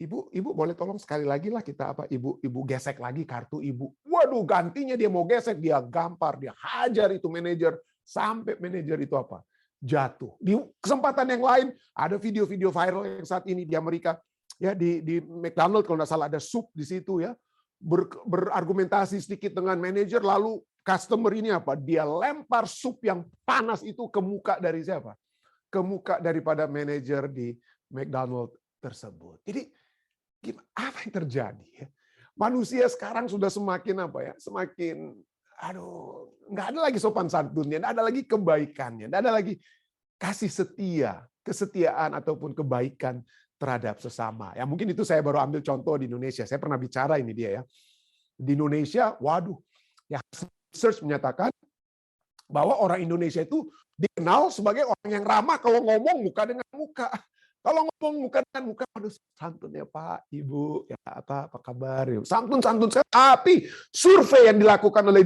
ibu boleh tolong sekali lagi lah kita ibu gesek lagi kartu ibu. Waduh, gantinya dia mau gesek, dia gampar, dia hajar itu manajer sampai manajer itu jatuh. Di kesempatan yang lain ada video-video viral yang saat ini di Amerika, ya di McDonald's kalau nggak salah ada sup di situ ya. Berargumentasi sedikit dengan manajer, lalu customer ini dia lempar sup yang panas itu ke muka dari siapa? Ke muka daripada manajer di McDonald's tersebut. Jadi apa yang terjadi? Manusia sekarang sudah semakin semakin nggak ada lagi sopan santunnya, nggak ada lagi kebaikannya, nggak ada lagi kasih setia. kesetiaan ataupun kebaikan terhadap sesama. Ya mungkin itu saya baru ambil contoh di Indonesia. Saya pernah bicara ini dia ya. Di Indonesia, waduh, ya research menyatakan bahwa orang Indonesia itu dikenal sebagai orang yang ramah kalau ngomong muka dengan muka. Kalau ngomong muka dengan muka, aduh santun ya Pak, Ibu, ya apa kabar? Santun sekali. Tapi survei yang dilakukan oleh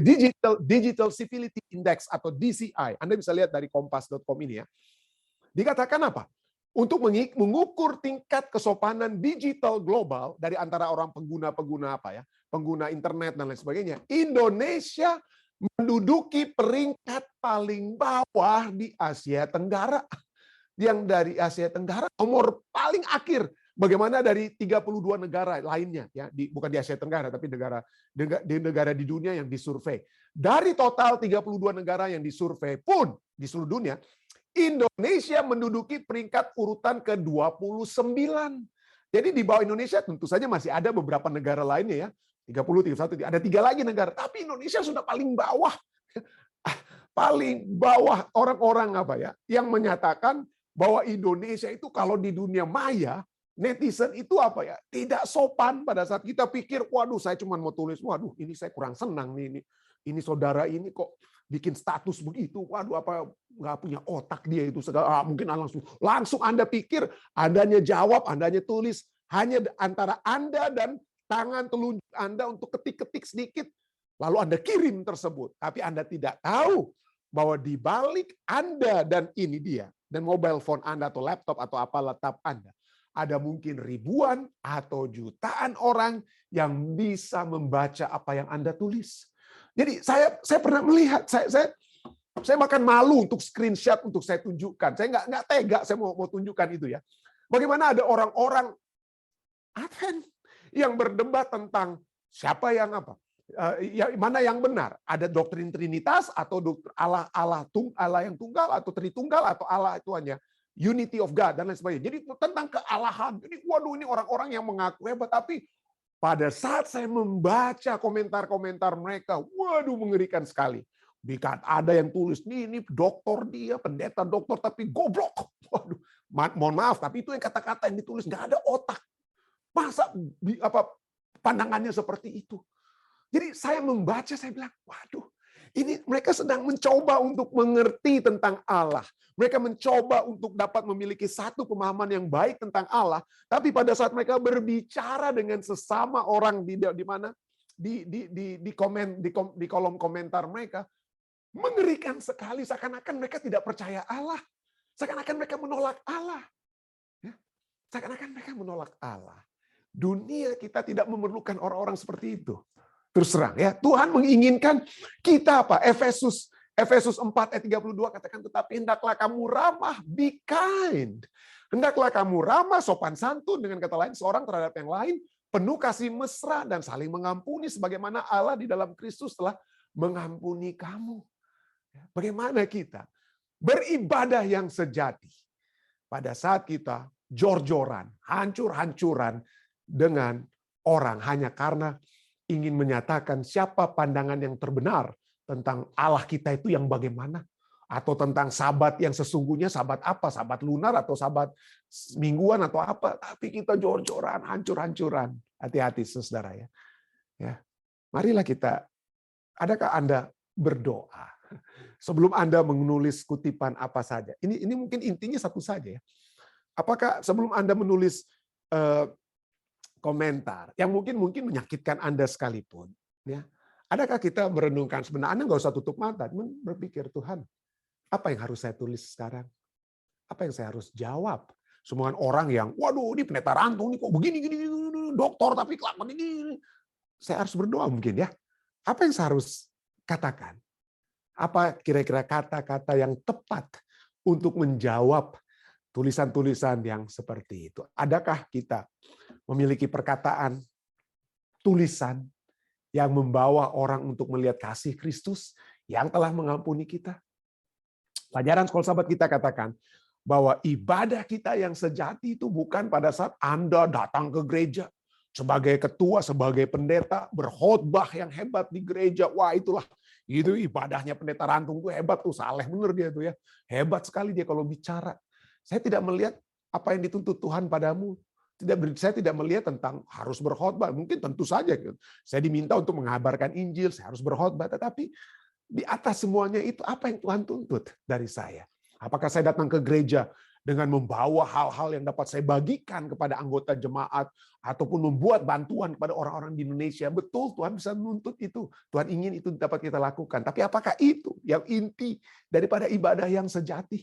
Digital Civility Index atau DCI, Anda bisa lihat dari kompas.com ini ya. Dikatakan apa? Untuk mengukur tingkat kesopanan digital global dari antara orang pengguna apa ya, pengguna internet dan lain sebagainya, Indonesia menduduki peringkat paling bawah di Asia Tenggara. Yang dari Asia Tenggara nomor paling akhir. Bagaimana dari 32 negara lainnya ya, bukan di Asia Tenggara tapi negara di dunia yang disurvei. Dari total 32 negara yang disurvei pun di seluruh dunia, Indonesia menduduki peringkat urutan ke-29. Jadi di bawah Indonesia tentu saja masih ada beberapa negara lainnya ya. 30, 31, ada 3 lagi negara. Tapi Indonesia sudah paling bawah. Paling bawah orang-orang apa ya, yang menyatakan bahwa Indonesia itu kalau di dunia maya, netizen itu apa ya, tidak sopan pada saat kita pikir, waduh saya cuma mau tulis, waduh ini saya kurang senang nih, ini saudara ini kok bikin status begitu, waduh apa nggak punya otak dia itu segala, mungkin langsung Anda pikir, Andanya jawab, Andanya tulis, hanya antara Anda dan tangan telunjuk Anda untuk ketik-ketik sedikit, lalu Anda kirim tersebut, tapi Anda tidak tahu bahwa di balik Anda dan ini dia, dan mobile phone Anda atau laptop atau apa laptop Anda, ada mungkin ribuan atau jutaan orang yang bisa membaca apa yang Anda tulis. Jadi saya pernah melihat, saya bahkan malu untuk screenshot untuk saya tunjukkan. Saya nggak tega, saya mau tunjukkan itu ya. Bagaimana ada orang-orang Advent yang berdebat tentang siapa yang apa, mana yang benar, ada doktrin Trinitas atau doktrin Allah yang tunggal atau Tritunggal atau Allah itu hanya unity of God dan lain sebagainya. Jadi tentang kealahan. Jadi waduh ini orang-orang yang mengaku hebat, tapi pada saat saya membaca komentar-komentar mereka, waduh mengerikan sekali. Jika ada yang tulis ini dokter dia, pendeta dokter tapi goblok. Waduh, mohon maaf tapi itu yang kata-kata yang ditulis nggak ada otak. Masa pandangannya seperti itu? Jadi saya membaca, saya bilang, waduh, ini mereka sedang mencoba untuk mengerti tentang Allah. Mereka mencoba untuk dapat memiliki satu pemahaman yang baik tentang Allah. Tapi pada saat mereka berbicara dengan sesama orang di mana di kolom komentar mereka, mengerikan sekali. Seakan-akan mereka tidak percaya Allah. Seakan-akan mereka menolak Allah. Seakan-akan mereka menolak Allah. Dunia kita tidak memerlukan orang-orang seperti itu. Terus terang ya, Tuhan menginginkan kita apa? Efesus 4 ayat 32 katakan, tetapi hendaklah kamu ramah, be kind. Hendaklah kamu ramah, sopan santun, dengan kata lain seorang terhadap yang lain, penuh kasih mesra dan saling mengampuni sebagaimana Allah di dalam Kristus telah mengampuni kamu. Bagaimana kita beribadah yang sejati pada saat kita jor-joran, hancur-hancuran dengan orang hanya karena ingin menyatakan siapa pandangan yang terbenar tentang Allah kita itu yang bagaimana, atau tentang sabat yang sesungguhnya, sabat apa, sabat lunar atau sabat mingguan atau apa, tapi kita jor-joran, hancur-hancuran. Hati-hati saudara ya. Marilah kita, adakah Anda berdoa sebelum Anda menulis kutipan apa saja? Ini mungkin intinya satu saja ya. Apakah sebelum Anda menulis komentar yang mungkin menyakitkan Anda sekalipun, ya, adakah kita merenungkan sebenarnya Anda nggak usah tutup mata, berpikir Tuhan, apa yang harus saya tulis sekarang? Apa yang saya harus jawab? Semua orang yang, waduh ini pendeta Rantung ini kok begini, dokter tapi kelakuan ini. Saya harus berdoa mungkin ya. Apa yang saya harus katakan? Apa kira-kira kata-kata yang tepat untuk menjawab tulisan-tulisan yang seperti itu? Adakah kita memiliki perkataan, tulisan yang membawa orang untuk melihat kasih Kristus yang telah mengampuni kita? Pelajaran sekolah sahabat kita katakan bahwa ibadah kita yang sejati itu bukan pada saat Anda datang ke gereja sebagai ketua, sebagai pendeta, berkhotbah yang hebat di gereja. Wah itulah, itu ibadahnya pendeta Rantung tuh hebat tuh, saleh bener dia tuh ya. Hebat sekali dia kalau bicara. Saya tidak melihat apa yang dituntut Tuhan padamu. Saya tidak melihat tentang harus berkhotbah. Mungkin tentu saja saya diminta untuk mengabarkan Injil, saya harus berkhotbah. Tetapi di atas semuanya itu apa yang Tuhan tuntut dari saya? Apakah saya datang ke gereja dengan membawa hal-hal yang dapat saya bagikan kepada anggota jemaat ataupun membuat bantuan kepada orang-orang di Indonesia? Betul, Tuhan bisa menuntut itu. Tuhan ingin itu dapat kita lakukan. Tapi apakah itu yang inti daripada ibadah yang sejati?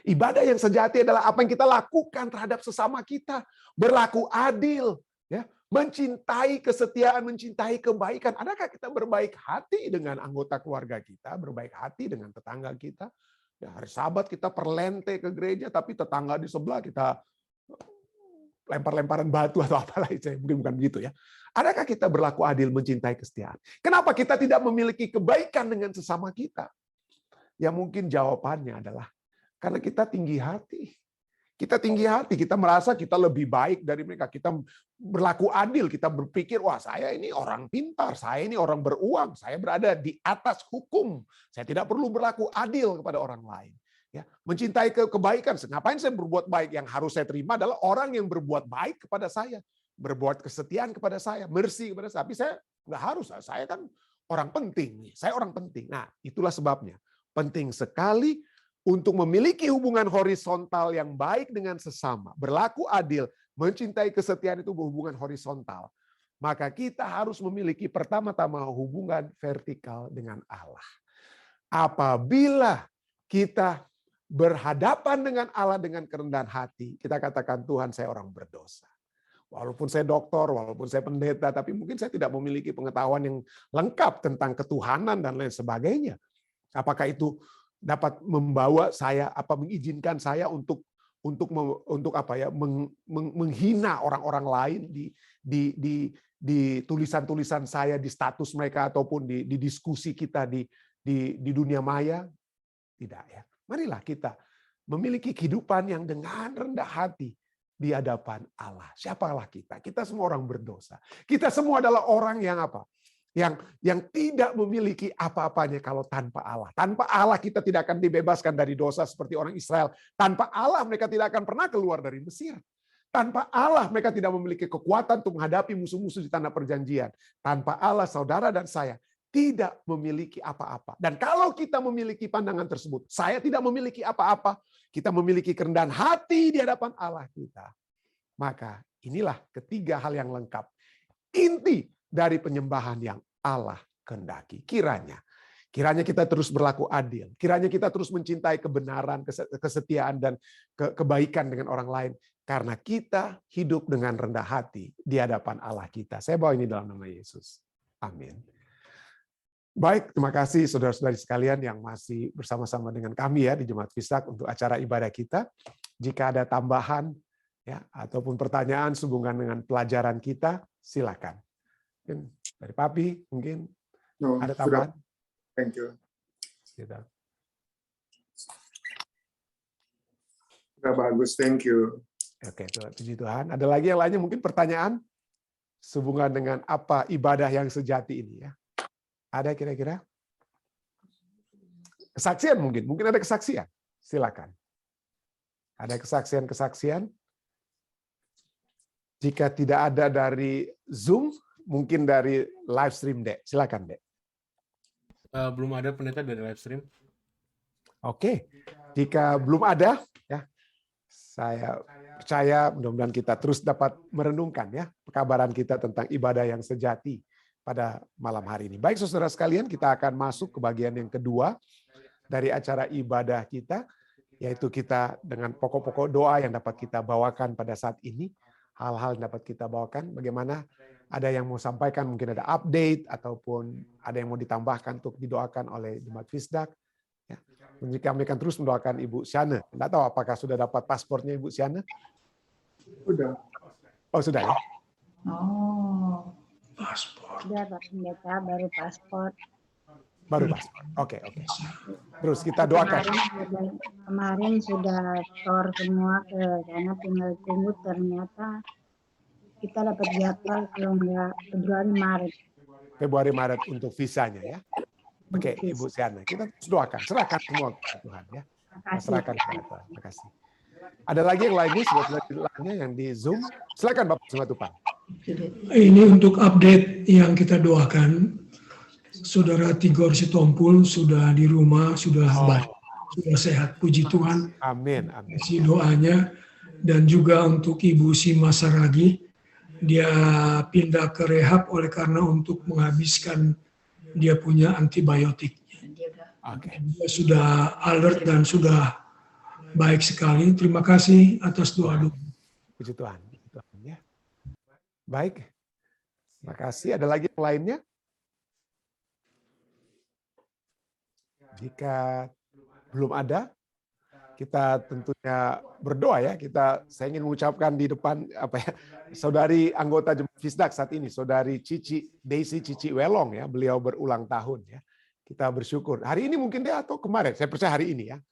Ibadah yang sejati adalah apa yang kita lakukan terhadap sesama kita. Berlaku adil, ya, mencintai kesetiaan, mencintai kebaikan. Adakah kita berbaik hati dengan anggota keluarga kita, berbaik hati dengan tetangga kita? Ya, hari Sabat kita perlente ke gereja, tapi tetangga di sebelah kita lempar-lemparan batu atau apalah, mungkin bukan begitu ya. Adakah kita berlaku adil, mencintai kesetiaan? Kenapa kita tidak memiliki kebaikan dengan sesama kita? Ya mungkin jawabannya adalah karena kita tinggi hati. Kita tinggi hati, kita merasa kita lebih baik dari mereka. Kita berlaku adil, kita berpikir, wah saya ini orang pintar, saya ini orang beruang, saya berada di atas hukum. Saya tidak perlu berlaku adil kepada orang lain. Ya, mencintai kebaikan, ngapain saya berbuat baik? Yang harus saya terima adalah orang yang berbuat baik kepada saya, berbuat kesetiaan kepada saya, mercy kepada saya. Tapi saya nggak harus, saya kan orang penting. Saya orang penting. Nah, itulah sebabnya penting sekali untuk memiliki hubungan horizontal yang baik dengan sesama, berlaku adil, mencintai kesetiaan itu hubungan horizontal. Maka kita harus memiliki pertama-tama hubungan vertikal dengan Allah. Apabila kita berhadapan dengan Allah dengan kerendahan hati, kita katakan, Tuhan saya orang berdosa. Walaupun saya doktor, walaupun saya pendeta, tapi mungkin saya tidak memiliki pengetahuan yang lengkap tentang ketuhanan dan lain sebagainya. Apakah itu dapat membawa saya, mengizinkan saya untuk apa ya, menghina orang-orang lain di tulisan-tulisan saya, di status mereka ataupun di diskusi kita di dunia maya? Tidak ya. Marilah kita memiliki kehidupan yang dengan rendah hati di hadapan Allah. Siapalah kita? Kita semua orang berdosa. Kita semua adalah orang yang apa? Yang tidak memiliki apa-apanya kalau tanpa Allah. Tanpa Allah kita tidak akan dibebaskan dari dosa seperti orang Israel. Tanpa Allah mereka tidak akan pernah keluar dari Mesir. Tanpa Allah mereka tidak memiliki kekuatan untuk menghadapi musuh-musuh di tanah perjanjian. Tanpa Allah saudara dan saya tidak memiliki apa-apa. Dan kalau kita memiliki pandangan tersebut, saya tidak memiliki apa-apa, kita memiliki kerendahan hati di hadapan Allah kita. Maka inilah ketiga hal yang lengkap. Inti dari penyembahan yang Allah kehendaki. Kiranya kita terus berlaku adil. Kiranya kita terus mencintai kebenaran, kesetiaan, dan kebaikan dengan orang lain. Karena kita hidup dengan rendah hati di hadapan Allah kita. Saya bawa ini dalam nama Yesus. Amin. Baik, terima kasih saudara-saudari sekalian yang masih bersama-sama dengan kami ya di Jemaat Fisdak untuk acara ibadah kita. Jika ada tambahan ya ataupun pertanyaan sehubungan dengan pelajaran kita, silakan. Mungkin dari Papi mungkin ada tambahan. Thank you. Sudah bagus, thank you. Oke, puji Tuhan. Ada lagi yang lainnya mungkin pertanyaan sehubungan dengan apa ibadah yang sejati ini ya? Ada kira-kira? Kesaksian mungkin ada kesaksian. Silakan. Ada kesaksian-kesaksian? Jika tidak ada dari Zoom, mungkin dari live stream, Dek. Silakan, Dek. Belum ada pendeta dari live stream. Oke. Jika belum ada, ya, saya percaya mudah-mudahan kita terus dapat merenungkan ya pekabaran kita tentang ibadah yang sejati pada malam hari ini. Baik, saudara sekalian, kita akan masuk ke bagian yang kedua dari acara ibadah kita, yaitu kita dengan pokok-pokok doa yang dapat kita bawakan pada saat ini. Hal-hal yang dapat kita bawakan, bagaimana ada yang mau sampaikan, mungkin ada update, ataupun ada yang mau ditambahkan untuk didoakan oleh Jemaat Fisdak. Ya. Kami akan terus mendoakan Ibu Siana. Tidak tahu apakah sudah dapat paspornya Ibu Siana? Sudah. Oh, sudah ya? Oh, Paspor. sudah Pak Pendeta, baru paspor. Baru paspor. Oke. Terus kita doakan. Kemarin sudah store semua ke sana, tinggal tunggu, ternyata kita dapat jadwal kalau enggak Februari Maret untuk visanya ya. Oke, Ibu Siana, kita doakan, serahkan semua ke Tuhan ya. Serahkan kepada Tuhan. Terima kasih. Ada lagi yang lainnya, saudara lainnya yang di Zoom? Silakan Bapak Simatupang. Ini untuk update yang kita doakan. Saudara Tigor Sitompul sudah di rumah, sudah baik, sudah sehat. Puji Tuhan. Amin. Amin. Kasih doanya. Dan juga untuk Ibu Sima Saragi, dia pindah ke rehab oleh karena untuk menghabiskan dia punya antibiotik. Oke. Dia sudah alert dan sudah baik sekali. Terima kasih atas doa-doa. Puji Tuhan. Puji Tuhan ya. Baik. Terima kasih. Ada lagi yang lainnya? Jika belum ada, kita tentunya berdoa ya. Saya ingin mengucapkan di depan saudari anggota Jemaat Fisdak saat ini, saudari Daisy Cici Welong ya, beliau berulang tahun ya. Kita bersyukur. Hari ini mungkin dia atau kemarin, saya percaya hari ini ya.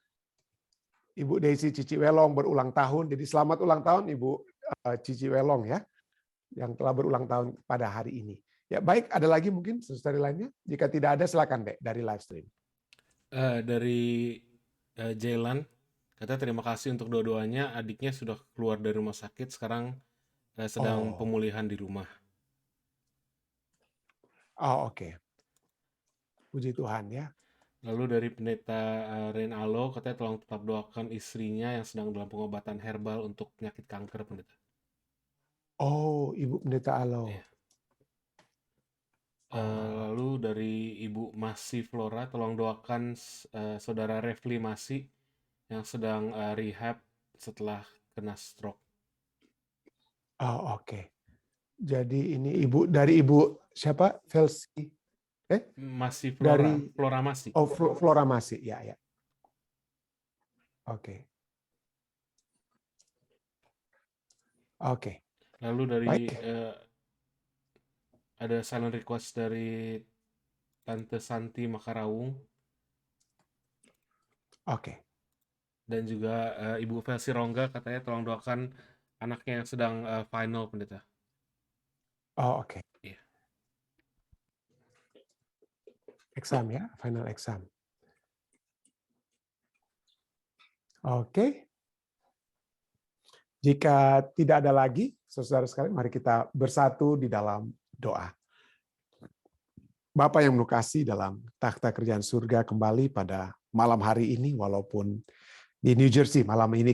Ibu Daisy Cici Welong berulang tahun. Jadi selamat ulang tahun Ibu Cici Welong ya, yang telah berulang tahun pada hari ini. Ya baik, ada lagi mungkin saudari lainnya? Jika tidak ada silakan Dek dari live stream. Dari Jailan, kata terima kasih untuk doa-doanya. Adiknya sudah keluar dari rumah sakit, sekarang sedang pemulihan di rumah. Oh oke. Puji Tuhan ya. Lalu dari pendeta Renalo, katanya tolong tetap doakan istrinya yang sedang dalam pengobatan herbal untuk penyakit kanker, pendeta. Oh, Ibu Pendeta Alo. Iya. Lalu dari Ibu Masi Flora, tolong doakan saudara Refli Masi yang sedang rehab setelah kena stroke. Oh, oke. Jadi ini dari Ibu siapa? Velsi. Masi Flora, Dari Flora Masi. Oh, Flora Masi. Ya, ya. Oke. Oke. Lalu dari Baik. ada silent request dari Tante Santi Makarawung. Oke. Dan juga Ibu Velsi Rongga, katanya tolong doakan anaknya yang sedang final, pendeta. Oh, oke. Iya. Exam ya, final exam. Oke. Jika tidak ada lagi, saudara sekalian, mari kita bersatu di dalam doa. Bapa yang menukasi dalam takhta kerajaan surga kembali pada malam hari ini, walaupun di New Jersey malam ini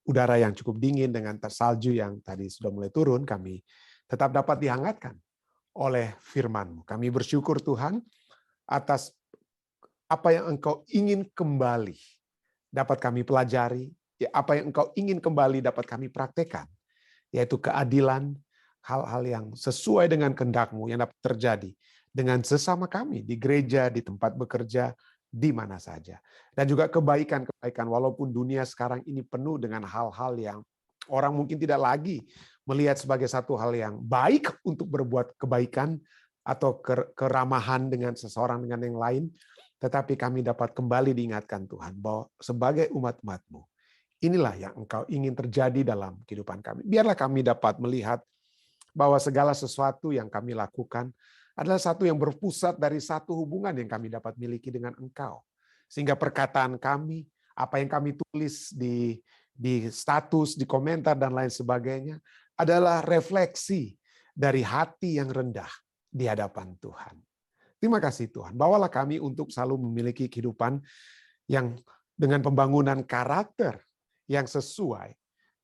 udara yang cukup dingin dengan salju yang tadi sudah mulai turun, kami tetap dapat dihangatkan oleh firman-Mu. Kami bersyukur Tuhan atas apa yang Engkau ingin kembali dapat kami pelajari, apa yang Engkau ingin kembali dapat kami praktekkan, yaitu keadilan, hal-hal yang sesuai dengan kehendak-Mu yang dapat terjadi dengan sesama kami di gereja, di tempat bekerja, di mana saja. Dan juga kebaikan-kebaikan, walaupun dunia sekarang ini penuh dengan hal-hal yang orang mungkin tidak lagi melihat sebagai satu hal yang baik untuk berbuat kebaikan atau keramahan dengan seseorang dengan yang lain, tetapi kami dapat kembali diingatkan Tuhan bahwa sebagai umat-umat-Mu, inilah yang Engkau ingin terjadi dalam kehidupan kami. Biarlah kami dapat melihat bahwa segala sesuatu yang kami lakukan adalah satu yang berpusat dari satu hubungan yang kami dapat miliki dengan Engkau. Sehingga perkataan kami, apa yang kami tulis di status, di komentar, dan lain sebagainya, adalah refleksi dari hati yang rendah di hadapan Tuhan. Terima kasih Tuhan. Bawalah kami untuk selalu memiliki kehidupan yang dengan pembangunan karakter yang sesuai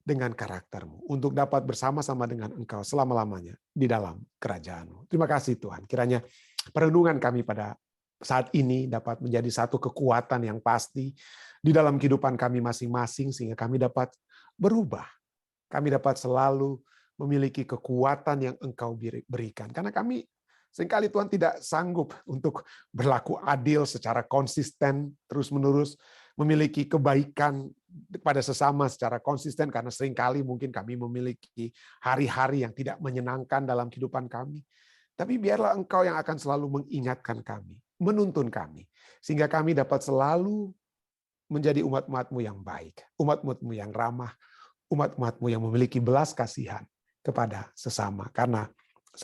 dengan karakter-Mu, untuk dapat bersama-sama dengan Engkau selama-lamanya di dalam kerajaan-Mu. Terima kasih Tuhan. Kiranya perenungan kami pada saat ini dapat menjadi satu kekuatan yang pasti di dalam kehidupan kami masing-masing, sehingga kami dapat berubah. Kami dapat selalu memiliki kekuatan yang Engkau berikan. Karena kami seringkali Tuhan tidak sanggup untuk berlaku adil secara konsisten, terus-menerus, memiliki kebaikan kepada sesama secara konsisten, karena seringkali mungkin kami memiliki hari-hari yang tidak menyenangkan dalam kehidupan kami. Tapi biarlah Engkau yang akan selalu mengingatkan kami, menuntun kami, sehingga kami dapat selalu menjadi umat-umat-Mu yang baik, umat-umat-Mu yang ramah, umat-umat-Mu yang memiliki belas kasihan kepada sesama, karena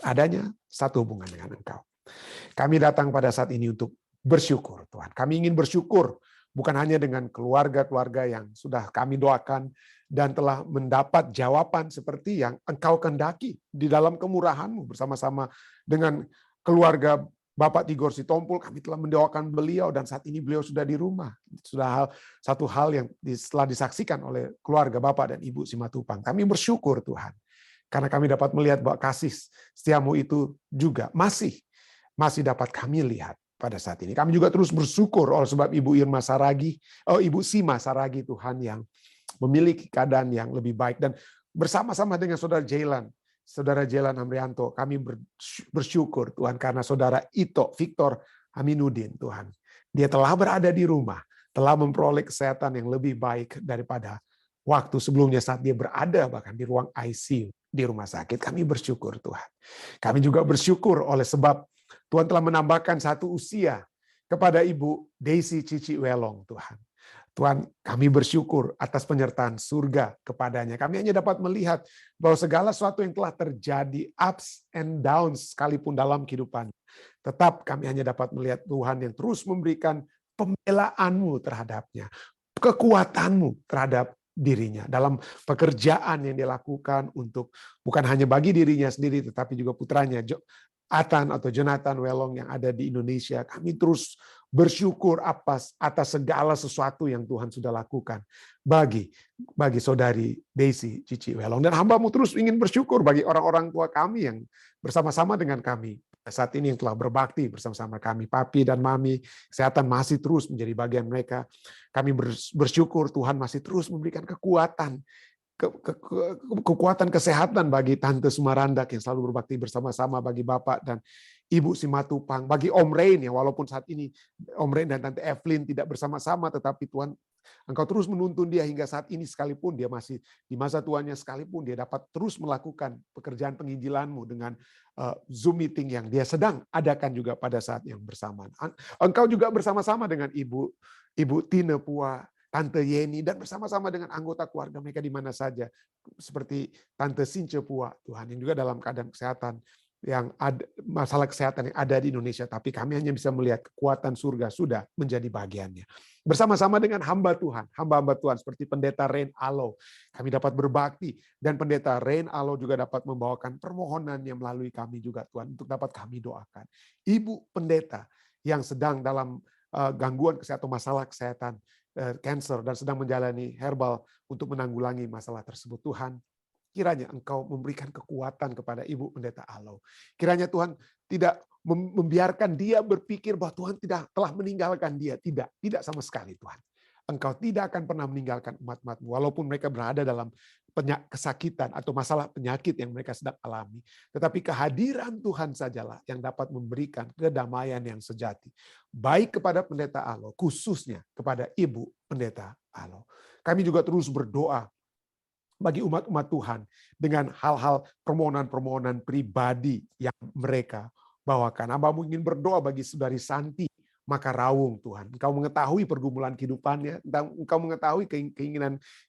adanya satu hubungan dengan Engkau. Kami datang pada saat ini untuk bersyukur, Tuhan. Kami ingin bersyukur bukan hanya dengan keluarga-keluarga yang sudah kami doakan dan telah mendapat jawaban seperti yang Engkau kehendaki di dalam kemurahan-Mu bersama-sama dengan keluarga Bapak Tigor Sitompul. Kami telah mendoakan beliau dan saat ini beliau sudah di rumah. Sudah satu hal yang telah disaksikan oleh keluarga Bapak dan Ibu Simatupang. Kami bersyukur Tuhan, karena kami dapat melihat bahwa kasih setiamu itu juga masih dapat kami lihat pada saat ini. Kami juga terus bersyukur oleh sebab Ibu Ibu Sima Saragi Tuhan, yang memiliki keadaan yang lebih baik, dan bersama-sama dengan Saudara Jailan Amrianto, kami bersyukur Tuhan karena Saudara Ito Victor Aminuddin Tuhan. Dia telah berada di rumah, telah memperoleh kesehatan yang lebih baik daripada waktu sebelumnya saat dia berada bahkan di ruang ICU di rumah sakit. Kami bersyukur Tuhan. Kami juga bersyukur oleh sebab Tuhan telah menambahkan satu usia kepada Ibu Daisy Cici Welong Tuhan. Tuhan, kami bersyukur atas penyertaan surga kepadanya. Kami hanya dapat melihat bahwa segala sesuatu yang telah terjadi, ups and downs sekalipun dalam kehidupan, tetap kami hanya dapat melihat Tuhan yang terus memberikan pembelaan-Mu terhadapnya, kekuatan-Mu terhadap dirinya dalam pekerjaan yang dia lakukan untuk bukan hanya bagi dirinya sendiri, tetapi juga putranya Atan atau Jonathan Welong yang ada di Indonesia. Kami terus bersyukur atas segala sesuatu yang Tuhan sudah lakukan bagi saudari Daisy Cici Welong. Dan hamba-Mu terus ingin bersyukur bagi orang-orang tua kami yang bersama-sama dengan kami saat ini, yang telah berbakti bersama-sama kami. Papi dan Mami, kesehatan masih terus menjadi bagian mereka. Kami bersyukur Tuhan masih terus memberikan kekuatan kesehatan bagi Tante Sumarandak yang selalu berbakti bersama-sama, bagi Bapak dan Ibu Simatupang, bagi Om Rain yang walaupun saat ini Om Rain dan Tante Evelyn tidak bersama-sama, tetapi Tuhan Engkau terus menuntun dia hingga saat ini, sekalipun dia masih di masa tuanya, sekalipun dia dapat terus melakukan pekerjaan penginjilan-Mu dengan Zoom meeting yang dia sedang adakan juga pada saat yang bersamaan. Engkau juga bersama-sama dengan Ibu Tine Pua, Tante Yeni, dan bersama-sama dengan anggota keluarga mereka di mana saja, seperti Tante Since Pua Tuhan, yang juga dalam keadaan kesehatan yang ada, masalah kesehatan yang ada di Indonesia, tapi kami hanya bisa melihat kekuatan surga sudah menjadi bagiannya. Bersama-sama dengan hamba Tuhan seperti Pendeta Rain Alo, kami dapat berbakti, dan Pendeta Rain Alo juga dapat membawakan permohonan yang melalui kami juga Tuhan, untuk dapat kami doakan. Ibu Pendeta yang sedang dalam gangguan kesehatan, masalah kesehatan, cancer, dan sedang menjalani herbal untuk menanggulangi masalah tersebut. Tuhan, kiranya Engkau memberikan kekuatan kepada Ibu Pendeta Alo. Kiranya Tuhan tidak membiarkan dia berpikir bahwa Tuhan telah meninggalkan dia. Tidak sama sekali Tuhan. Engkau tidak akan pernah meninggalkan umat-umat-Mu, walaupun mereka berada dalam kesakitan atau masalah penyakit yang mereka sedang alami. Tetapi kehadiran Tuhan sajalah yang dapat memberikan kedamaian yang sejati. Baik kepada Pendeta Alo, khususnya kepada Ibu Pendeta Alo. Kami juga terus berdoa bagi umat-umat Tuhan dengan hal-hal permohonan-permohonan pribadi yang mereka bawakan. Hamba-Mu ingin berdoa bagi saudari Santi Makarawung Tuhan. Engkau mengetahui pergumulan kehidupannya, Engkau mengetahui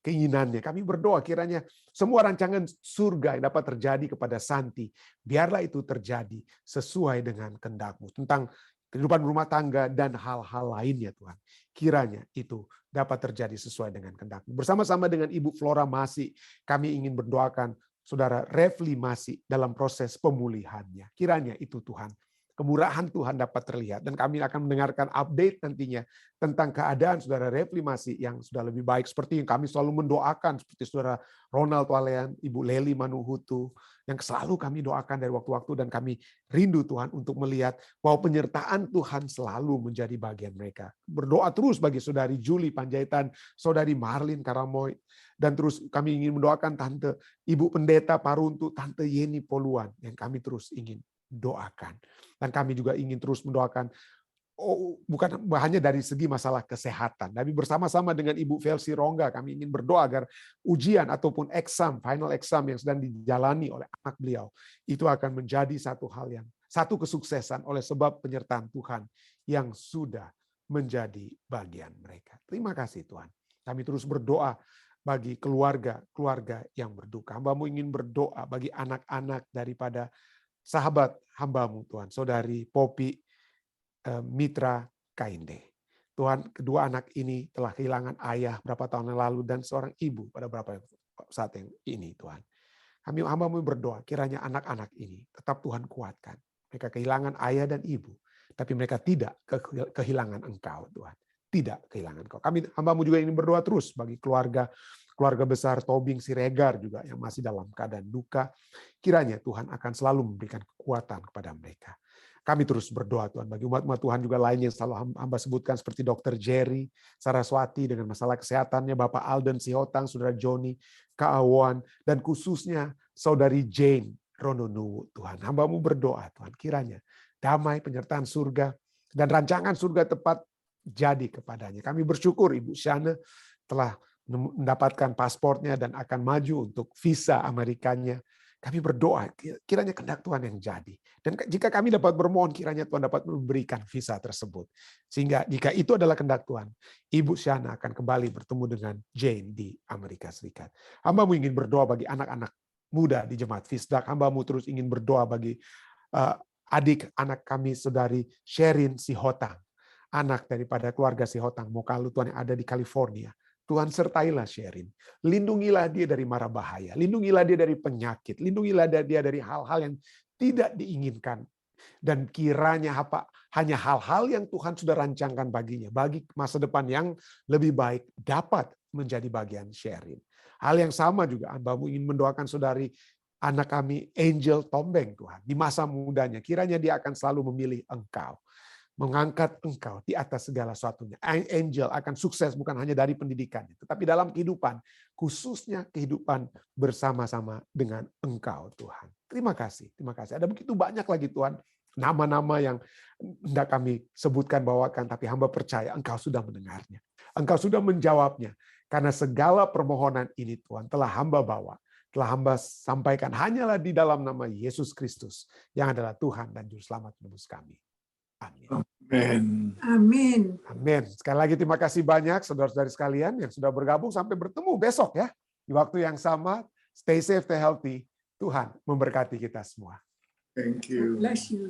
keinginannya. Kami berdoa kiranya semua rancangan surga yang dapat terjadi kepada Santi, biarlah itu terjadi sesuai dengan kehendak-Mu tentang kehidupan rumah tangga dan hal-hal lainnya Tuhan. Kiranya itu dapat terjadi sesuai dengan kehendak-Mu. Bersama-sama dengan Ibu Flora Masi, kami ingin berdoakan Saudara Refli Masi dalam proses pemulihannya. Kiranya itu Tuhan, kemurahan Tuhan dapat terlihat, dan kami akan mendengarkan update nantinya tentang keadaan Saudara Refli Masi yang sudah lebih baik, seperti yang kami selalu mendoakan, seperti Saudara Ronald Walean, Ibu Leli Manuhutu, yang selalu kami doakan dari waktu-waktu, dan kami rindu Tuhan untuk melihat bahwa penyertaan Tuhan selalu menjadi bagian mereka. Berdoa terus bagi Saudari Julie Panjaitan, Saudari Marlin Karamoy, dan terus kami ingin mendoakan Tante Ibu Pendeta Paruntu, Tante Yeni Poluan, yang kami terus ingin doakan. Dan kami juga ingin terus mendoakan, bukan hanya dari segi masalah kesehatan, tapi bersama-sama dengan Ibu Velsi Rongga, kami ingin berdoa agar ujian ataupun final exam yang sedang dijalani oleh anak beliau, itu akan menjadi satu kesuksesan oleh sebab penyertaan Tuhan yang sudah menjadi bagian mereka. Terima kasih Tuhan. Kami terus berdoa bagi keluarga yang berduka. Hamba-Mu ingin berdoa bagi anak-anak daripada sahabat hamba-Mu Tuhan, Saudari Popi Mitra Kainde. Tuhan, kedua anak ini telah kehilangan ayah berapa tahun yang lalu dan seorang ibu pada beberapa saat yang ini, Tuhan. Hamba-Mu berdoa, kiranya anak-anak ini tetap Tuhan kuatkan. Mereka kehilangan ayah dan ibu, tapi mereka tidak kehilangan Engkau, Tuhan. Tidak kehilangan Engkau. Hamba-Mu juga ingin berdoa terus bagi keluarga besar Tobing Siregar juga yang masih dalam keadaan duka. Kiranya Tuhan akan selalu memberikan kekuatan kepada mereka. Kami terus berdoa Tuhan bagi umat-umat Tuhan juga lainnya yang selalu hamba sebutkan seperti Dr. Jerry Saraswati dengan masalah kesehatannya, Bapak Alden Sihotang, Saudara Joni, Kak Awan, dan khususnya Saudari Jane Rononuwu Tuhan. Hamba-Mu berdoa Tuhan kiranya damai, penyertaan surga, dan rancangan surga tepat jadi kepadanya. Kami bersyukur Ibu Shana telah mendapatkan paspornya dan akan maju untuk visa Amerikanya. Kami berdoa, kiranya kehendak Tuhan yang jadi. Dan jika kami dapat bermohon, kiranya Tuhan dapat memberikan visa tersebut. Sehingga jika itu adalah kehendak Tuhan, Ibu Shana akan kembali bertemu dengan Jane di Amerika Serikat. Hamba-Mu ingin berdoa bagi anak-anak muda di Jemaat Fisdak. Hamba-Mu terus ingin berdoa bagi adik anak kami, Saudari Sherin Sihotang. Anak daripada keluarga Sihotang, Mokalu Tuhan yang ada di California. Tuhan sertailah Sherin. Lindungilah dia dari mara bahaya. Lindungilah dia dari penyakit. Lindungilah dia dari hal-hal yang tidak diinginkan. Dan kiranya hanya hal-hal yang Tuhan sudah rancangkan baginya. Bagi masa depan yang lebih baik dapat menjadi bagian Sherin. Hal yang sama juga Hamba-Mu ingin mendoakan saudari anak kami Angel Tombeng Tuhan. Di masa mudanya kiranya dia akan selalu memilih Engkau. Mengangkat Engkau di atas segala sesuatunya. Angel akan sukses bukan hanya dari pendidikannya, tetapi dalam kehidupan, khususnya kehidupan bersama-sama dengan Engkau Tuhan. Terima kasih, terima kasih. Ada begitu banyak lagi Tuhan, nama-nama yang hendak kami sebutkan, bawakan, tapi hamba percaya Engkau sudah mendengarnya. Engkau sudah menjawabnya, karena segala permohonan ini Tuhan telah hamba bawa, telah hamba sampaikan hanyalah di dalam nama Yesus Kristus, yang adalah Tuhan dan Juru Selamat menebus kami. Amin. Amen. Amin. Amin. Sekali lagi terima kasih banyak saudara-saudari sekalian yang sudah bergabung. Sampai bertemu besok ya. Di waktu yang sama. Stay safe, stay healthy. Tuhan memberkati kita semua. Thank you. Bless you.